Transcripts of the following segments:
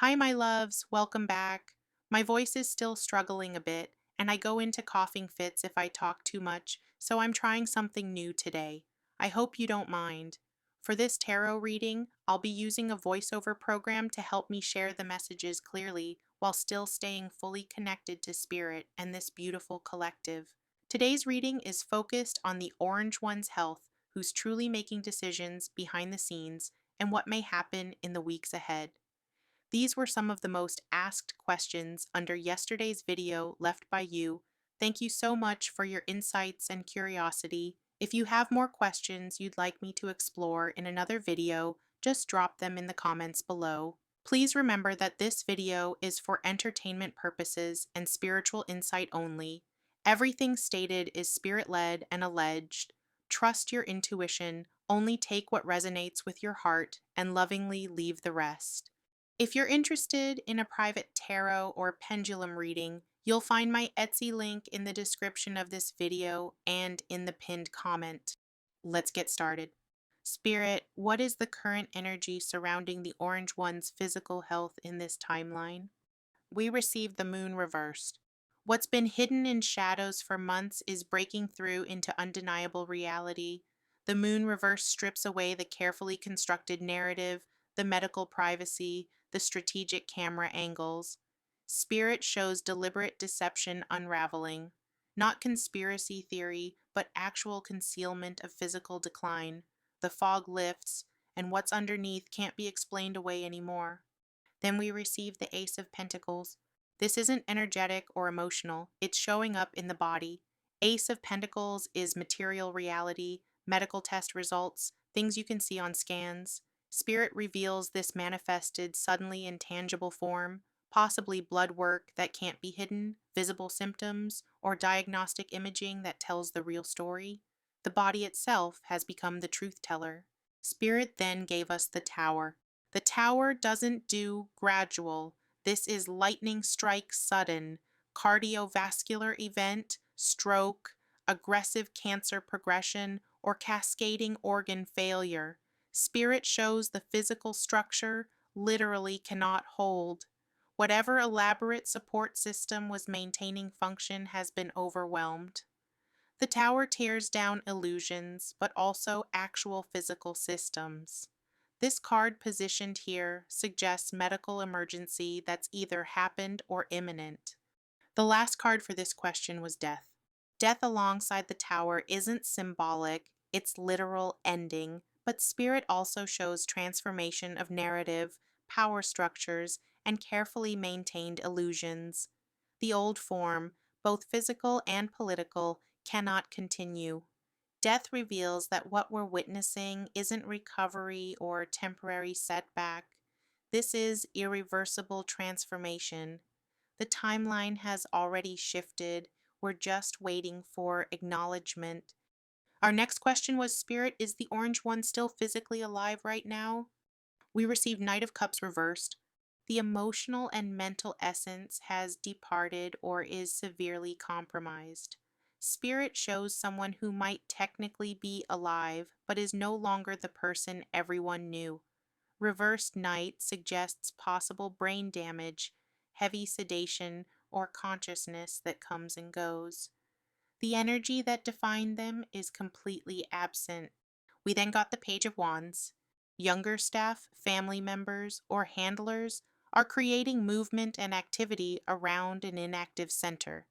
Hi, my loves. Welcome back. My voice is still struggling a bit, and I go into coughing fits if I talk too much, so I'm trying something new today. I hope you don't mind. For this tarot reading, I'll be using a voiceover program to help me share the messages clearly while still staying fully connected to spirit and this beautiful collective. Today's reading is focused on the Orange One's health, who's truly making decisions behind the scenes and what may happen in the weeks ahead. These were some of the most asked questions under yesterday's video left by you. Thank you so much for your insights and curiosity. If you have more questions you'd like me to explore in another video, just drop them in the comments below. Please remember that this video is for entertainment purposes and spiritual insight only. Everything stated is spirit-led and alleged. Trust your intuition, only take what resonates with your heart, and lovingly leave the rest. If you're interested in a private tarot or pendulum reading, you'll find my Etsy link in the description of this video and in the pinned comment. Let's get started. Spirit, what is the current energy surrounding the Orange One's physical health in this timeline? We received the moon reversed. What's been hidden in shadows for months is breaking through into undeniable reality. The moon reverse strips away the carefully constructed narrative, the medical privacy, the strategic camera angles. Spirit shows deliberate deception unraveling. Not conspiracy theory, but actual concealment of physical decline. The fog lifts, and what's underneath can't be explained away anymore. Then we receive the Ace of Pentacles. This isn't energetic or emotional, it's showing up in the body. Ace of Pentacles is material reality, medical test results, things you can see on scans. Spirit reveals this manifested suddenly in tangible form, possibly blood work that can't be hidden, visible symptoms, or diagnostic imaging that tells the real story. The body itself has become the truth teller. Spirit then gave us the Tower. The Tower doesn't do gradual. This is lightning strike sudden, cardiovascular event, stroke, aggressive cancer progression, or cascading organ failure. Spirit shows the physical structure literally cannot hold. Whatever elaborate support system was maintaining function has been overwhelmed. The Tower tears down illusions, but also actual physical systems. This card positioned here suggests medical emergency that's either happened or imminent. The last card for this question was death. Death alongside the Tower isn't symbolic, it's literal ending, but Spirit also shows transformation of narrative, power structures, and carefully maintained illusions. The old form, both physical and political, cannot continue. Death reveals that what we're witnessing isn't recovery or temporary setback. This is irreversible transformation. The timeline has already shifted. We're just waiting for acknowledgement. Our next question was, Spirit, is the Orange One still physically alive right now? We received Knight of Cups reversed. The emotional and mental essence has departed or is severely compromised. Spirit shows someone who might technically be alive, but is no longer the person everyone knew. Reversed Knight suggests possible brain damage, heavy sedation, or consciousness that comes and goes. The energy that defined them is completely absent. We then got the Page of Wands. Younger staff, family members, or handlers are creating movement and activity around an inactive center.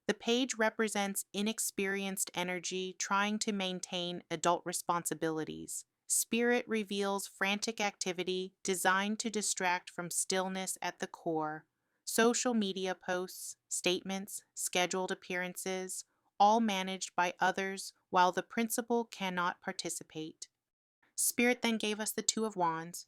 The page represents inexperienced energy trying to maintain adult responsibilities. Spirit reveals frantic activity designed to distract from stillness at the core. Social media posts, statements, scheduled appearances, all managed by others while the principal cannot participate. Spirit then gave us the Two of Wands.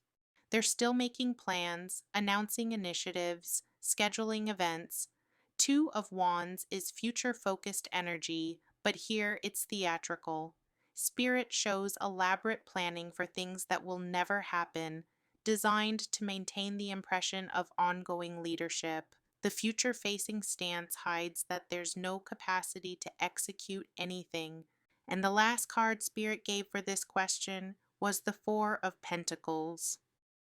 They're still making plans, announcing initiatives, scheduling events. Two of Wands is future-focused energy, but here it's theatrical. Spirit shows elaborate planning for things that will never happen, designed to maintain the impression of ongoing leadership. The future-facing stance hides that there's no capacity to execute anything. And the last card Spirit gave for this question was the Four of Pentacles.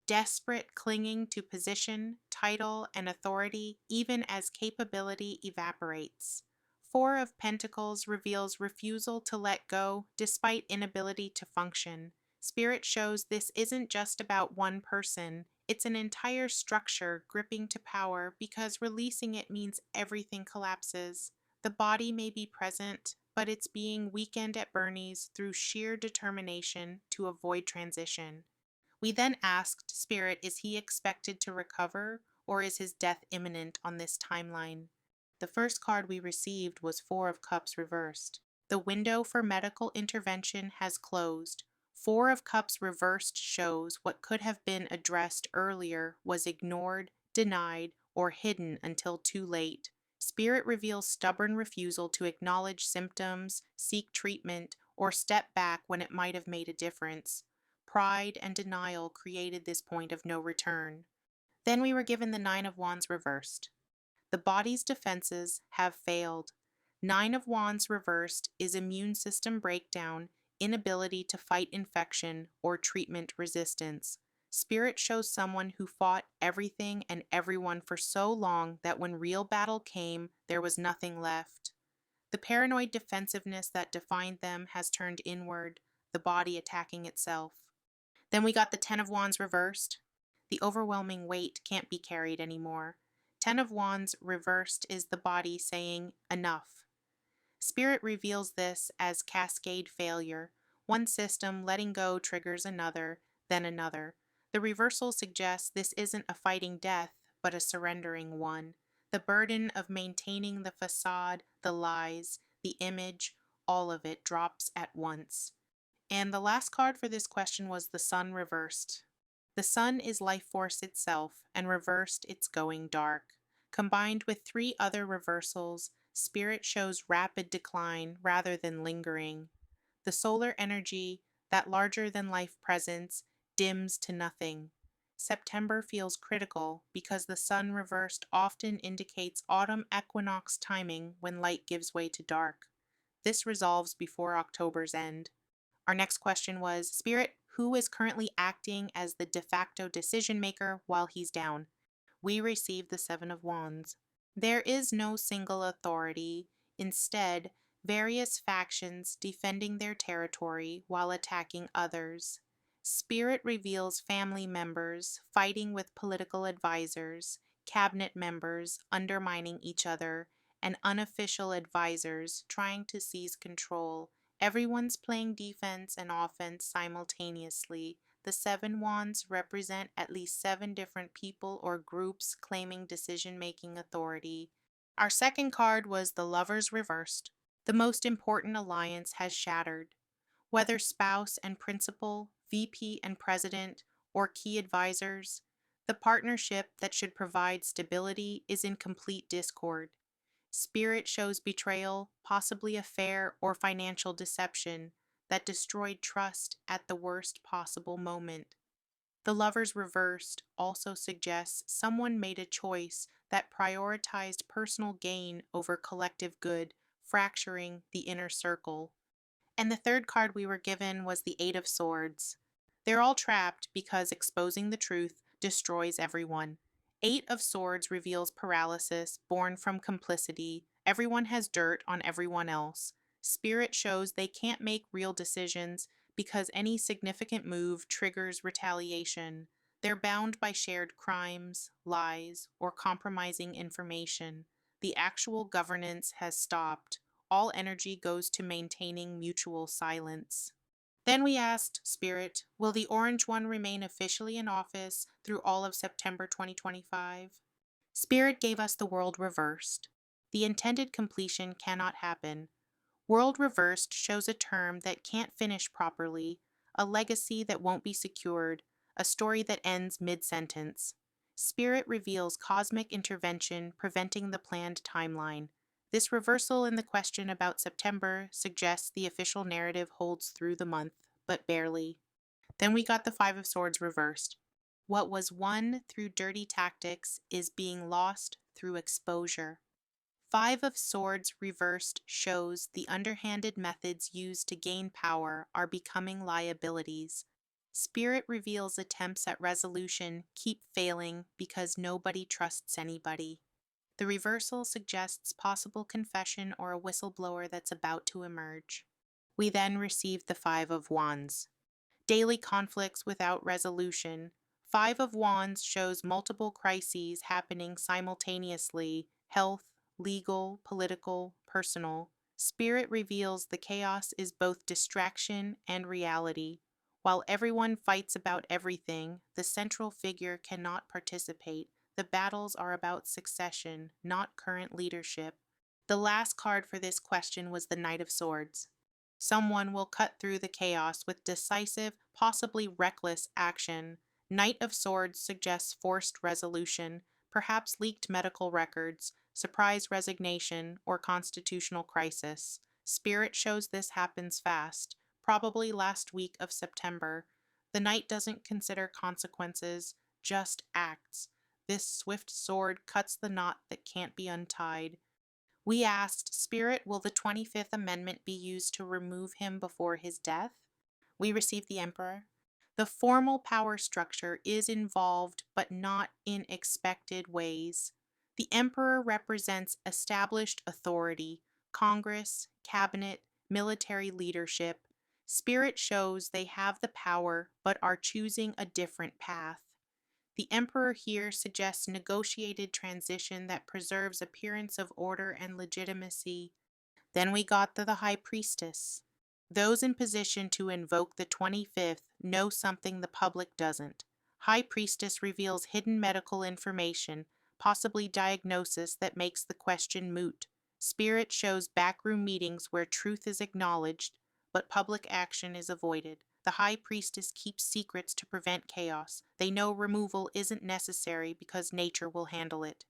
desperate clinging to position, title, and authority even as capability evaporates. Four of Pentacles reveals refusal to let go despite inability to function. Spirit shows this isn't just about one person, it's an entire structure gripping to power because releasing it means everything collapses. The body may be present, but it's being weakened at Bernie's through sheer determination to avoid transition. We then asked Spirit, is he expected to recover, or is his death imminent on this timeline? The first card we received was Four of Cups reversed. The window for medical intervention has closed. Four of Cups reversed shows what could have been addressed earlier was ignored, denied, or hidden until too late. Spirit reveals stubborn refusal to acknowledge symptoms, seek treatment, or step back when it might have made a difference. Pride and denial created this point of no return. Then we were given the Nine of Wands reversed. The body's defenses have failed. Nine of Wands reversed is immune system breakdown, inability to fight infection, or treatment resistance. Spirit shows someone who fought everything and everyone for so long that when real battle came, there was nothing left. The paranoid defensiveness that defined them has turned inward, the body attacking itself. Then we got the Ten of Wands reversed. The overwhelming weight can't be carried anymore. Ten of Wands reversed is the body saying, enough. Spirit reveals this as cascade failure. One system letting go triggers another, then another. The reversal suggests this isn't a fighting death, but a surrendering one. The burden of maintaining the facade, the lies, the image, all of it drops at once. And the last card for this question was the Sun reversed. The Sun is life force itself, and reversed it's going dark. Combined with three other reversals, Spirit shows rapid decline rather than lingering. The solar energy, that larger than life presence, dims to nothing. September feels critical because the Sun reversed often indicates autumn equinox timing when light gives way to dark. This resolves before October's end. Our next question was, Spirit, who is currently acting as the de facto decision maker while he's down? We received the Seven of Wands. There is no single authority. Instead, various factions defending their territory while attacking others. Spirit reveals family members fighting with political advisors, cabinet members undermining each other, and unofficial advisors trying to seize control. Everyone's playing defense and offense simultaneously. The Seven Wands represent at least 7 different people or groups claiming decision-making authority. Our second card was the Lovers reversed. The most important alliance has shattered. Whether spouse and principal, VP and president, or key advisors, the partnership that should provide stability is in complete discord. Spirit shows betrayal, possibly affair or financial deception, that destroyed trust at the worst possible moment. The Lovers reversed also suggests someone made a choice that prioritized personal gain over collective good, fracturing the inner circle. And the third card we were given was the Eight of Swords. They're all trapped because exposing the truth destroys everyone. Eight of Swords reveals paralysis born from complicity. Everyone has dirt on everyone else. Spirit shows they can't make real decisions because any significant move triggers retaliation. They're bound by shared crimes, lies, or compromising information. The actual governance has stopped. All energy goes to maintaining mutual silence. Then we asked Spirit, will the Orange One remain officially in office through all of September 2025? Spirit gave us the World reversed. The intended completion cannot happen. World reversed shows a term that can't finish properly, a legacy that won't be secured, a story that ends mid-sentence. Spirit reveals cosmic intervention preventing the planned timeline. This reversal in the question about September suggests the official narrative holds through the month, but barely. Then we got the Five of Swords reversed. What was won through dirty tactics is being lost through exposure. Five of Swords reversed shows the underhanded methods used to gain power are becoming liabilities. Spirit reveals attempts at resolution keep failing because nobody trusts anybody. The reversal suggests possible confession or a whistleblower that's about to emerge. We then receive the Five of Wands. Daily conflicts without resolution. Five of Wands shows multiple crises happening simultaneously: health, legal, political, personal. Spirit reveals the chaos is both distraction and reality. While everyone fights about everything, the central figure cannot participate. The battles are about succession, not current leadership. The last card for this question was the Knight of Swords. Someone will cut through the chaos with decisive, possibly reckless action. Knight of Swords suggests forced resolution, perhaps leaked medical records, surprise resignation, or constitutional crisis. Spirit shows this happens fast, probably last week of September. The knight doesn't consider consequences, just acts. This swift sword cuts the knot that can't be untied. We asked, Spirit, will the 25th Amendment be used to remove him before his death? We received the Emperor. The formal power structure is involved, but not in expected ways. The Emperor represents established authority, Congress, cabinet, military leadership. Spirit shows they have the power, but are choosing a different path. The Emperor here suggests negotiated transition that preserves appearance of order and legitimacy. Then we got to the High Priestess. Those in position to invoke the 25th know something the public doesn't. High Priestess reveals hidden medical information, possibly diagnosis that makes the question moot. Spirit shows backroom meetings where truth is acknowledged, but public action is avoided. The High Priestess keeps secrets to prevent chaos. They know removal isn't necessary because nature will handle it.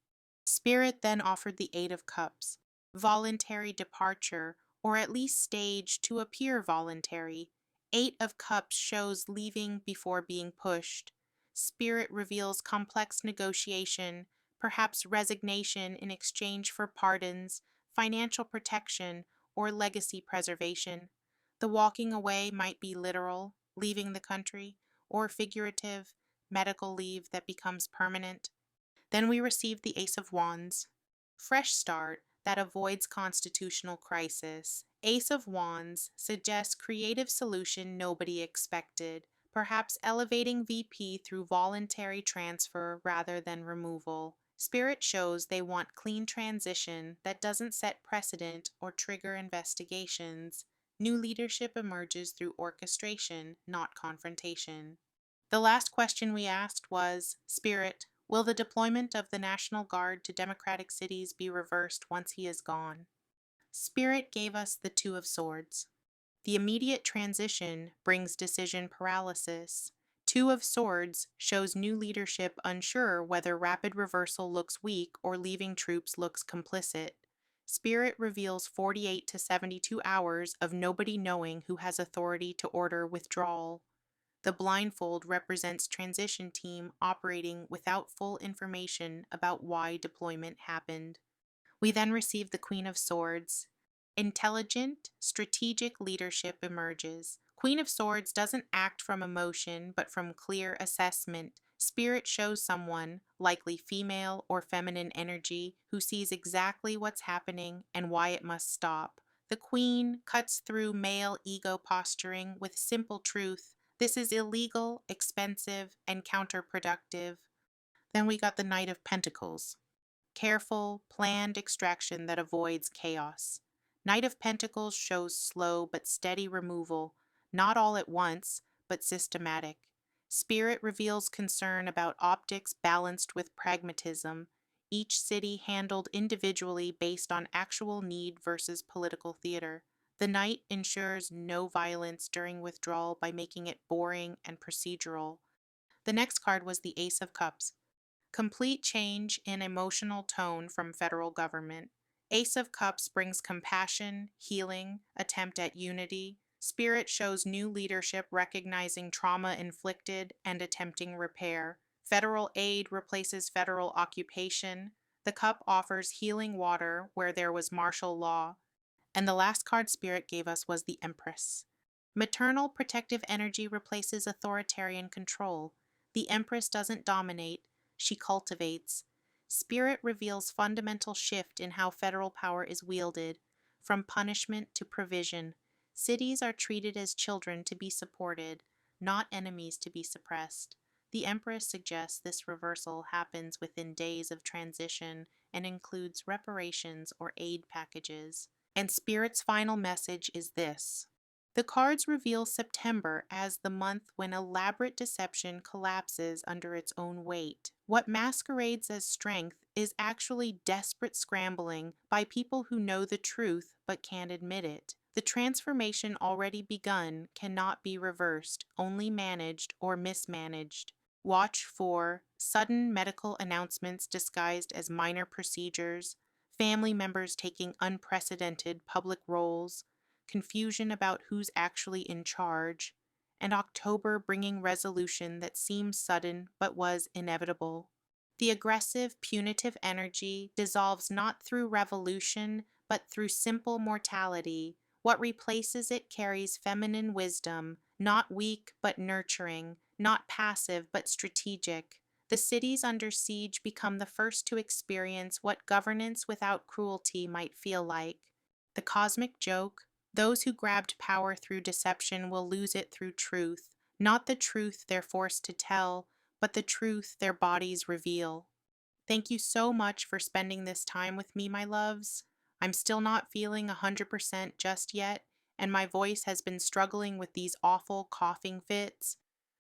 Spirit then offered the Eight of Cups. Voluntary departure, or at least staged to appear voluntary. Eight of Cups shows leaving before being pushed. Spirit reveals complex negotiation, perhaps resignation in exchange for pardons, financial protection, or legacy preservation. The walking away might be literal, leaving the country, or figurative, medical leave that becomes permanent. Then we receive the Ace of Wands. Fresh start that avoids constitutional crisis. Ace of Wands suggests creative solution nobody expected, perhaps elevating VP through voluntary transfer rather than removal. Spirit shows they want clean transition that doesn't set precedent or trigger investigations. New leadership emerges through orchestration, not confrontation. The last question we asked was, Spirit, will the deployment of the National Guard to democratic cities be reversed once he is gone? Spirit gave us the Two of Swords. The immediate transition brings decision paralysis. Two of Swords shows new leadership unsure whether rapid reversal looks weak or leaving troops looks complicit. Spirit reveals 48 to 72 hours of nobody knowing who has authority to order withdrawal. The blindfold represents transition team operating without full information about why deployment happened. We then receive the Queen of Swords. Intelligent, strategic leadership emerges. Queen of Swords doesn't act from emotion, but from clear assessment. Spirit shows someone, likely female or feminine energy, who sees exactly what's happening and why it must stop. The Queen cuts through male ego posturing with simple truth. This is illegal, expensive, and counterproductive. Then we got the Knight of Pentacles. Careful, planned extraction that avoids chaos. Knight of Pentacles shows slow but steady removal, not all at once, but systematic. Spirit reveals concern about optics balanced with pragmatism, each city handled individually based on actual need versus political theater. The Knight ensures no violence during withdrawal by making it boring and procedural. The next card was the Ace of Cups. Complete change in emotional tone from federal government. Ace of Cups brings compassion, healing, attempt at unity. Spirit shows new leadership recognizing trauma inflicted and attempting repair. Federal aid replaces federal occupation. The cup offers healing water where there was martial law. And the last card Spirit gave us was the Empress. Maternal protective energy replaces authoritarian control. The Empress doesn't dominate, she cultivates. Spirit reveals fundamental shift in how federal power is wielded, from punishment to provision. Cities are treated as children to be supported, not enemies to be suppressed. The Empress suggests this reversal happens within days of transition and includes reparations or aid packages. And Spirit's final message is this. The cards reveal September as the month when elaborate deception collapses under its own weight. What masquerades as strength is actually desperate scrambling by people who know the truth but can't admit it. The transformation already begun cannot be reversed, only managed or mismanaged. Watch for sudden medical announcements disguised as minor procedures, family members taking unprecedented public roles, confusion about who's actually in charge, and October bringing resolution that seems sudden but was inevitable. The aggressive, punitive energy dissolves not through revolution, but through simple mortality. What replaces it carries feminine wisdom, not weak but nurturing, not passive but strategic. The cities under siege become the first to experience what governance without cruelty might feel like. The cosmic joke, those who grabbed power through deception will lose it through truth, not the truth they're forced to tell, but the truth their bodies reveal. Thank you so much for spending this time with me, my loves. I'm still not feeling 100% just yet, and my voice has been struggling with these awful coughing fits.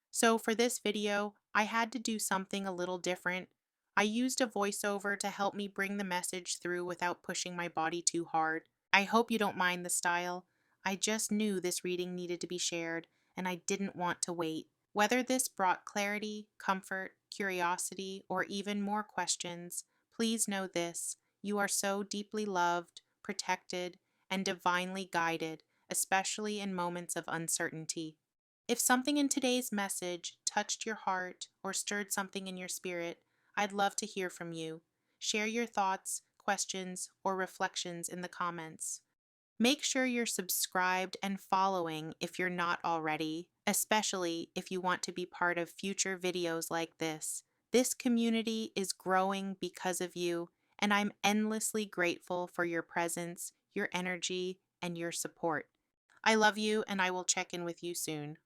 So for this video, I had to do something a little different. I used a voiceover to help me bring the message through without pushing my body too hard. I hope you don't mind the style. I just knew this reading needed to be shared, and I didn't want to wait. Whether this brought clarity, comfort, curiosity, or even more questions, please know this: you are so deeply loved, protected, and divinely guided, especially in moments of uncertainty. If something in today's message touched your heart or stirred something in your spirit, I'd love to hear from you. Share your thoughts, questions, or reflections in the comments. Make sure you're subscribed and following if you're not already, especially if you want to be part of future videos like this. This community is growing because of you, and I'm endlessly grateful for your presence, your energy, and your support. I love you, and I will check in with you soon.